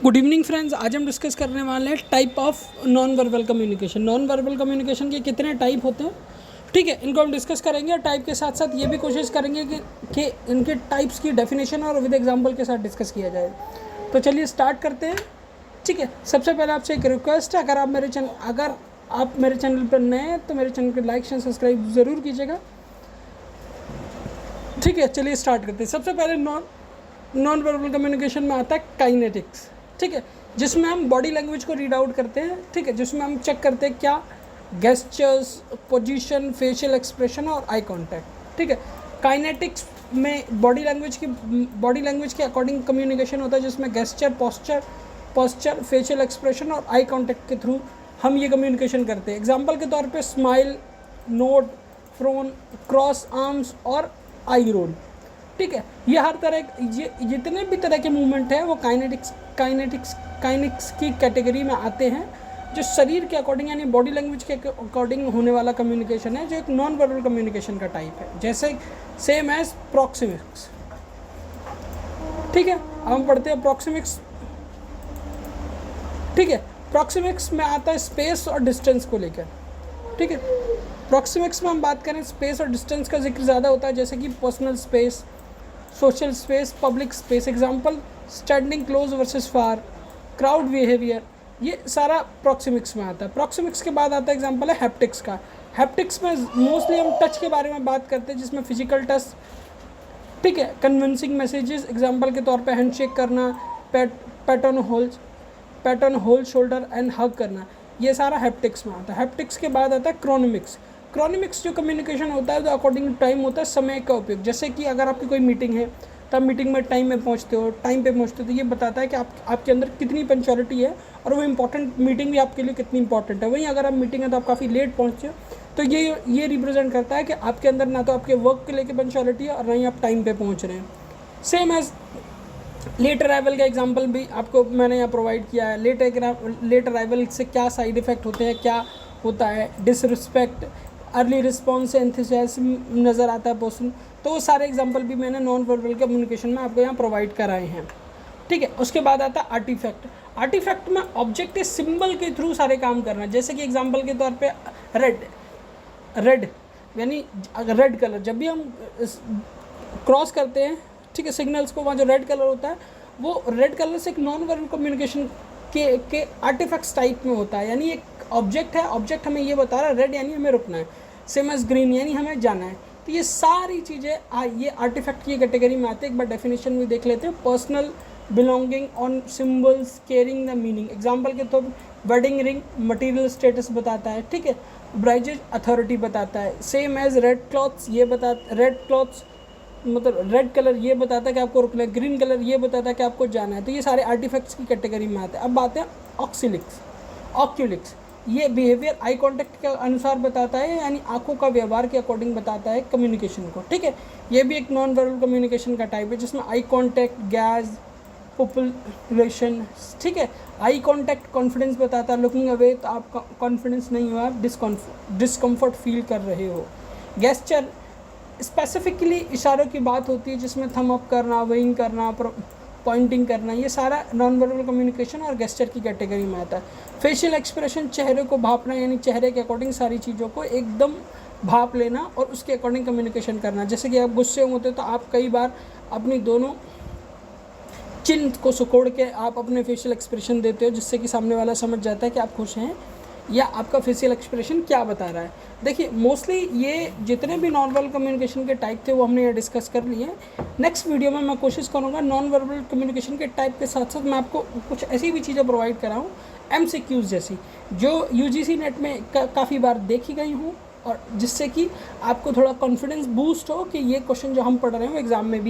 Good evening friends, आज हम discuss करने वाले हैं type of non verbal communication. Non verbal communication के कितने टाइप होते हैं, ठीक है, इनको हम डिस्कस करेंगे। और टाइप के साथ साथ ये भी कोशिश करेंगे कि इनके टाइप्स की डेफिनेशन और विद एग्जांपल के साथ डिस्कस किया जाए। तो चलिए स्टार्ट करते हैं, ठीक है। सबसे पहले आपसे एक रिक्वेस्ट है, अगर आप मेरे चैनल पर नए हैं तो मेरे चैनल को लाइक शेयर सब्सक्राइब ज़रूर कीजिएगा, ठीक है। चलिए स्टार्ट करते हैं। सबसे पहले नॉन वर्बल कम्युनिकेशन में आता है काइनेटिक्स, ठीक है, जिसमें हम बॉडी लैंग्वेज को रीड आउट करते हैं, ठीक है, जिसमें हम चेक करते हैं क्या गेस्चर्स, पोजीशन, फेशियल एक्सप्रेशन और आई कांटेक्ट, ठीक है। काइनेटिक्स में बॉडी लैंग्वेज के अकॉर्डिंग कम्युनिकेशन होता है, जिसमें गेस्चर, पोस्चर, फेशियल एक्सप्रेशन और आई कांटेक्ट के थ्रू हम ये कम्युनिकेशन करते हैं। एग्जाम्पल के तौर पे smile, node, prone, cross arms और आई रोल, ठीक है। ये हर तरह ये जितने भी तरह के मूवमेंट हैं वो काइनेटिक्स की कैटेगरी में आते हैं, जो शरीर के अकॉर्डिंग यानी बॉडी लैंग्वेज के अकॉर्डिंग होने वाला कम्युनिकेशन है, जो एक नॉन वर्बल कम्युनिकेशन का टाइप है, जैसे सेम एज प्रॉक्सिमिक्स, ठीक है। अब हम पढ़ते हैं प्रॉक्सिमिक्स, ठीक है। प्रॉक्सिमिक्स में आता है स्पेस और डिस्टेंस को लेकर, ठीक है। प्रॉक्सिमिक्स में हम बात करें स्पेस और डिस्टेंस का जिक्र ज़्यादा होता है, जैसे कि personal space, social space, public space. Example standing close versus far, crowd behaviour, ये सारा प्रॉक्सिमिक्स में आता है। प्रॉक्सिमिक्स के बाद आता है एग्जांपल है हैप्टिक्स का। हैप्टिक्स में मोस्टली हम टच के बारे में बात करते हैं, जिसमें फिजिकल टच, ठीक है, कन्विंसिंग मैसेजेस, एग्जांपल के तौर पे हैंडशेक करना, pat on whole shoulder and hug करना, ये सारा हैप्टिक्स में आता है। हैप्टिक्स के बाद आता है क्रोनिमिक्स। क्रोनिमिक्स जो कम्युनिकेशन होता है, जो अकॉर्डिंग टाइम होता है, समय का उपयोग। जैसे कि अगर आपकी कोई मीटिंग है तो आप मीटिंग में टाइम पे पहुंचते हो, तो ये बताता है कि आपके अंदर कितनी पंक्चुअलिटी है और वो इंपॉर्टेंट मीटिंग भी आपके लिए कितनी इंपॉर्टेंट है। वहीं अगर आप मीटिंग है तो आप काफ़ी लेट पहुँचते हो, तो ये रिप्रेजेंट करता है कि आपके अंदर ना तो आपके वर्क के लेके पंक्चुअलिटी है और ना ही आप टाइम पर पहुँच रहे हैं। सेम एज लेट अराइवल का एग्जांपल भी आपको मैंने यहाँ प्रोवाइड किया है। लेट अराइवल से क्या साइड इफ़ेक्ट होते हैं, क्या होता है, डिसरिस्पेक्ट, अर्ली रिस्पॉन्स से एंथुसियाज्म नज़र आता है पर्सन। तो वो सारे एग्जांपल भी मैंने नॉन वर्बल कम्युनिकेशन में आपको यहाँ प्रोवाइड कराए हैं, ठीक है। उसके बाद आता है आर्टिफैक्ट। आर्टिफैक्ट में ऑब्जेक्ट के सिंबल के थ्रू सारे काम करना, जैसे कि एग्जांपल के तौर पे रेड यानी रेड कलर, जब भी हम क्रॉस करते हैं, ठीक है, सिग्नल्स को, वहाँ जो रेड कलर होता है वो रेड कलर से एक नॉन वर्बल कम्युनिकेशन के आर्टिफैक्ट्स टाइप में होता है। यानी एक ऑब्जेक्ट है, ऑब्जेक्ट हमें ये बता रहा है रेड यानी हमें रुकना है, सेम एज ग्रीन यानी हमें जाना है। तो ये सारी चीज़ें ये आर्टिफैक्ट की कैटेगरी में आते हैं। एक बार डेफिनेशन भी देख लेते हैं। Personal belonging on symbols carrying the meaning. Example के तौर वेडिंग रिंग मटीरियल स्टेटस बताता है, ठीक है, ब्राइजेज अथॉरिटी बताता है। Same as red clothes, red clothes मतलब रेड कलर ये बताता है कि आपको रुकना है, ग्रीन कलर ये बताता है कि आपको जाना है। तो ये सारे आर्टिफैक्ट्स की कैटेगरी में आते हैं। अब बात है ऑक्यूलिक्स, ये बिहेवियर आई कांटेक्ट के अनुसार बताता है, यानी आंखों का व्यवहार के अकॉर्डिंग बताता है कम्युनिकेशन को, ठीक है। ये भी एक नॉन वर्बल कम्युनिकेशन का टाइप है, जिसमें आई कांटेक्ट, गैज, पॉपुलेशन, ठीक है। आई कांटेक्ट कॉन्फिडेंस बताता है, लुकिंग अवे तो आपका कॉन्फिडेंस नहीं हुआ, आप डिस्कम्फर्ट फील कर रहे हो। गेस्चर स्पेसिफिकली इशारों की बात होती है, जिसमें थम अप करना, वेइंग करना, पॉइंटिंग करना, ये सारा नॉन वर्बल कम्युनिकेशन और गेस्चर की कैटेगरी में आता है। फेशियल एक्सप्रेशन, चेहरे को भापना, यानी चेहरे के अकॉर्डिंग सारी चीज़ों को एकदम भाप लेना और उसके अकॉर्डिंग कम्युनिकेशन करना। जैसे कि आप गुस्से होते हो तो आप कई बार अपनी दोनों चिन को सिकोड़ के आप अपने फेशियल एक्सप्रेशन देते हो, जिससे कि सामने वाला समझ जाता है कि आप खुश हैं या आपका फेशियल एक्सप्रेशन क्या बता रहा है। देखिए मोस्टली ये जितने भी नॉन वर्बल कम्युनिकेशन के टाइप थे वो हमने ये डिस्कस कर लिए हैं। नेक्स्ट वीडियो में मैं कोशिश करूँगा नॉन वर्बल कम्युनिकेशन के टाइप के साथ साथ मैं आपको कुछ ऐसी भी चीज़ें प्रोवाइड कराऊँ, MCQs जैसी, जो UGC नेट में काफ़ी बार देखी गई हूँ, और जिससे कि आपको थोड़ा कॉन्फिडेंस बूस्ट हो कि ये क्वेश्चन जो हम पढ़ रहे हैं वो एग्ज़ाम में भी